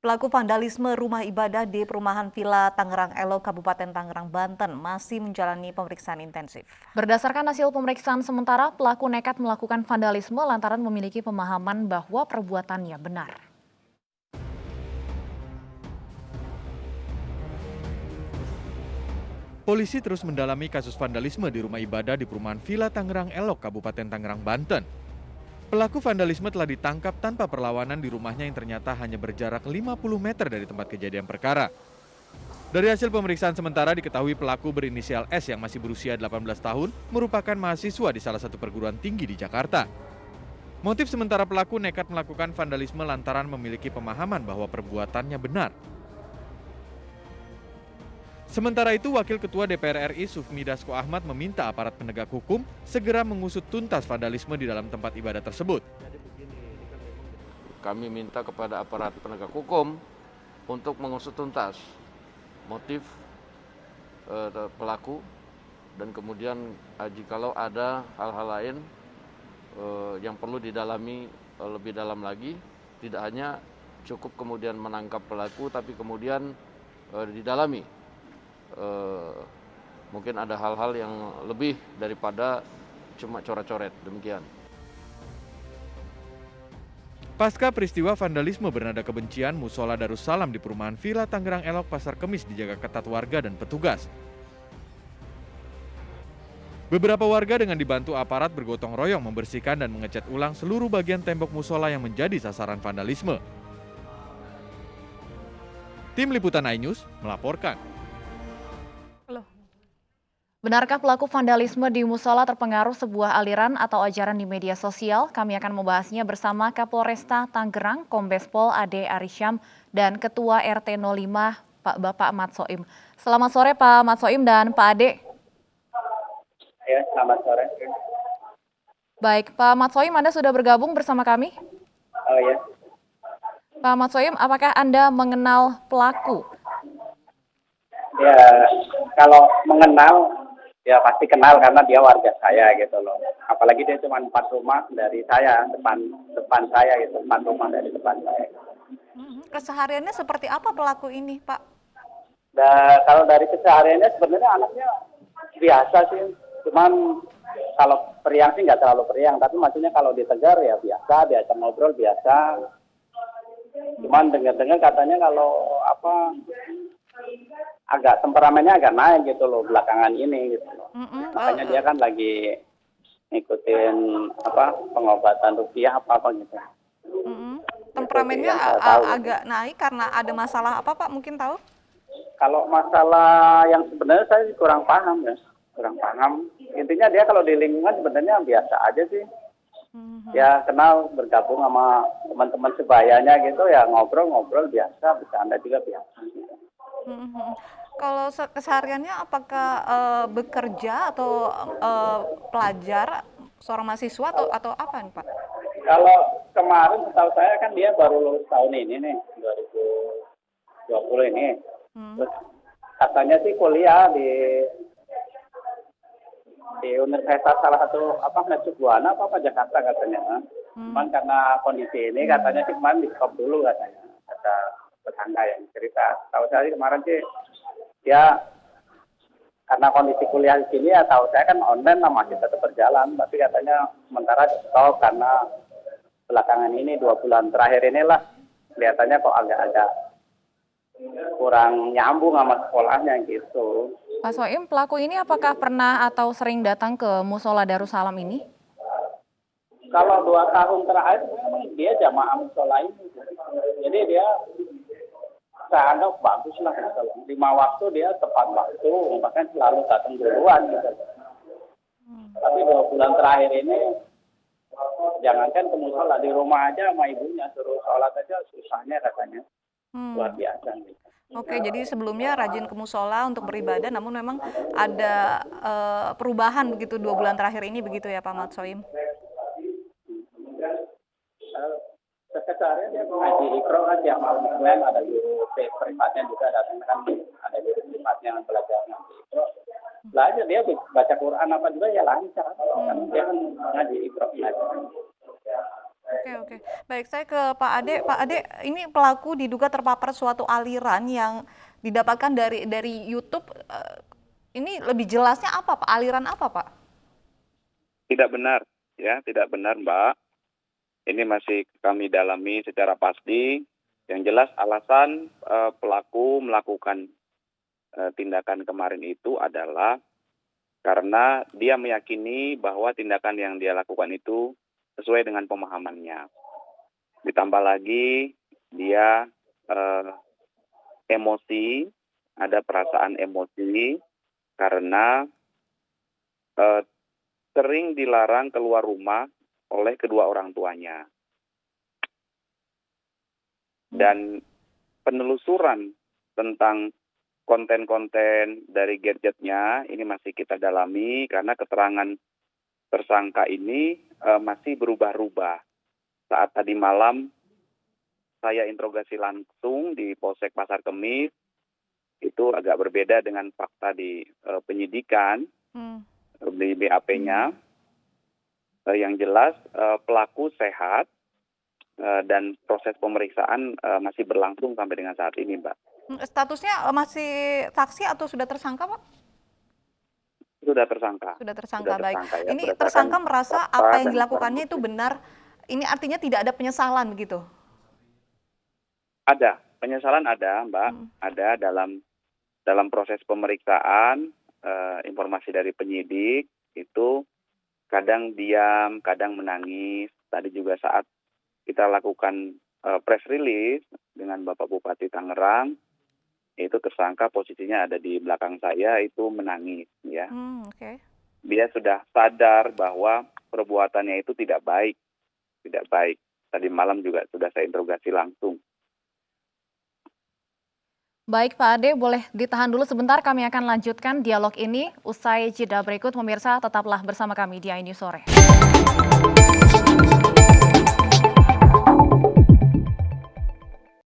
Pelaku vandalisme rumah ibadah di perumahan Villa Tangerang Elok, Kabupaten Tangerang, Banten masih menjalani pemeriksaan intensif. Berdasarkan hasil pemeriksaan sementara, pelaku nekat melakukan vandalisme lantaran memiliki pemahaman bahwa perbuatannya benar. Polisi terus mendalami kasus vandalisme di rumah ibadah di perumahan Villa Tangerang Elok, Kabupaten Tangerang, Banten. Pelaku vandalisme telah ditangkap tanpa perlawanan di rumahnya yang ternyata hanya berjarak 50 meter dari tempat kejadian perkara. Dari hasil pemeriksaan sementara diketahui pelaku berinisial S yang masih berusia 18 tahun merupakan mahasiswa di salah satu perguruan tinggi di Jakarta. Motif sementara pelaku nekat melakukan vandalisme lantaran memiliki pemahaman bahwa perbuatannya benar. Sementara itu, Wakil Ketua DPR RI Sufmi Dasko Ahmad meminta aparat penegak hukum segera mengusut tuntas vandalisme di dalam tempat ibadah tersebut. Kami minta kepada aparat penegak hukum untuk mengusut tuntas motif pelaku dan kemudian jikalau ada hal-hal lain yang perlu didalami lebih dalam lagi, tidak hanya cukup kemudian menangkap pelaku tapi kemudian didalami. Mungkin ada hal-hal yang lebih daripada cuma coret-coret, demikian. Pasca peristiwa vandalisme bernada kebencian, Musola Darussalam di perumahan Villa Tangerang Elok Pasar Kemis dijaga ketat warga dan petugas. Beberapa warga dengan dibantu aparat bergotong royong membersihkan dan mengecat ulang seluruh bagian tembok musola yang menjadi sasaran vandalisme. Tim Liputan iNews melaporkan. Benarkah pelaku vandalisme di musola terpengaruh sebuah aliran atau ajaran di media sosial? Kami akan membahasnya bersama Kapolresta Tangerang, Kombes Pol Ade Arisyam, dan Ketua RT 05, Bapak Mat Soim. Selamat sore Pak Mat Soim dan Pak Ade. Ya, selamat sore. Baik, Pak Mat Soim, Anda sudah bergabung bersama kami? Oh ya. Pak Mat Soim, apakah Anda mengenal pelaku? Ya, kalau mengenal, ya pasti kenal karena dia warga saya gitu loh. Apalagi dia cuma 4 rumah dari saya, depan saya gitu, 4 rumah dari depan saya. Kesehariannya seperti apa pelaku ini, Pak? Kalau dari kesehariannya sebenarnya anaknya biasa sih. Cuman kalau periang sih nggak terlalu periang, tapi maksudnya kalau ditegar ya biasa ngobrol biasa. Cuman dengar-dengar katanya kalau agak temperamennya agak naik gitu loh belakangan ini gitu loh. Makanya dia kan lagi ngikutin pengobatan rupiah apa gitu. Temperamennya agak naik karena ada masalah apa, Pak? Mungkin tahu? Kalau masalah yang sebenarnya saya kurang paham ya. Kurang paham. Intinya dia kalau di lingkungan sebenarnya biasa aja sih. Ya kenal, bergabung sama teman-teman sebayanya gitu ya, ngobrol-ngobrol biasa, bercanda juga biasa. Kalau kesehariannya apakah bekerja atau pelajar, seorang mahasiswa atau apa nih, Pak? Kalau kemarin setahu saya kan dia baru lulus tahun ini nih, 2020 ini. Terus katanya sih kuliah di universitas salah satu Mercu Buana Jakarta katanya. Cuman karena kondisi ini katanya sih kemarin di stop dulu katanya. Ada tetangga yang cerita. Tahu saya kemarin sih ya karena kondisi kuliah di sini ya tahu saya kan online lah masih tetap berjalan. Tapi katanya sementara di stop karena belakangan ini 2 bulan terakhir inilah kelihatannya kok agak kurang nyambung sama sekolahnya gitu. Pak Soim, pelaku ini apakah pernah atau sering datang ke Musola Darussalam ini? Kalau 2 tahun terakhir dia jamaah musola ini. Jadi dia saya anggap bagus lah. 5 waktu dia tepat waktu, bahkan selalu datang duluan gitu. Tapi 2 bulan terakhir ini jangankan ke musola, di rumah aja sama ibunya suruh sholat aja susahnya katanya. Luar biasa gitu. Oke, jadi sebelumnya rajin ke musola untuk beribadah, namun memang ada perubahan begitu 2 bulan terakhir ini begitu ya Pak Mat Soim? Keseharian dia ngaji ikro kan tiap malam Senin ada guru privatnya juga datang kan, ada guru privatnya yang belajar ngaji ikro. Belajar dia baca Quran apa juga ya lancar kan dia kan ngaji ikro. Oke, oke. Baik, saya ke Pak Ade. Pak Ade, ini pelaku diduga terpapar suatu aliran yang didapatkan dari YouTube. Ini lebih jelasnya apa, Pak? Aliran apa, Pak? Tidak benar, ya, tidak benar, Mbak. Ini masih kami dalami secara pasti. Yang jelas alasan pelaku melakukan tindakan kemarin itu adalah karena dia meyakini bahwa tindakan yang dia lakukan itu sesuai dengan pemahamannya. Ditambah lagi dia emosi, ada perasaan emosi karena sering dilarang keluar rumah oleh kedua orang tuanya. Dan penelusuran tentang konten-konten dari gadgetnya ini masih kita dalami karena keterangan tersangka ini masih berubah-ubah. Saat tadi malam saya interogasi langsung di Polsek Pasar Kemis, itu agak berbeda dengan fakta di penyidikan di BAP-nya. Yang jelas pelaku sehat dan proses pemeriksaan masih berlangsung sampai dengan saat ini, Mbak. Statusnya masih saksi atau sudah tersangka, Pak? Sudah tersangka. Sudah tersangka, baik. Ya, ini tersangka merasa apa yang dilakukannya itu benar. Ini artinya tidak ada penyesalan begitu? Ada, penyesalan ada, Mbak. Ada dalam proses pemeriksaan, informasi dari penyidik itu kadang diam, kadang menangis. Tadi juga saat kita lakukan press release dengan Bapak Bupati Tangerang, itu tersangka posisinya ada di belakang saya, itu menangis, ya. Okay. Dia sudah sadar bahwa perbuatannya itu tidak baik. Tadi malam juga sudah saya interogasi langsung. Baik Pak Ade, boleh ditahan dulu sebentar, kami akan lanjutkan dialog ini usai jeda berikut. Pemirsa, tetaplah bersama kami di iNews Sore.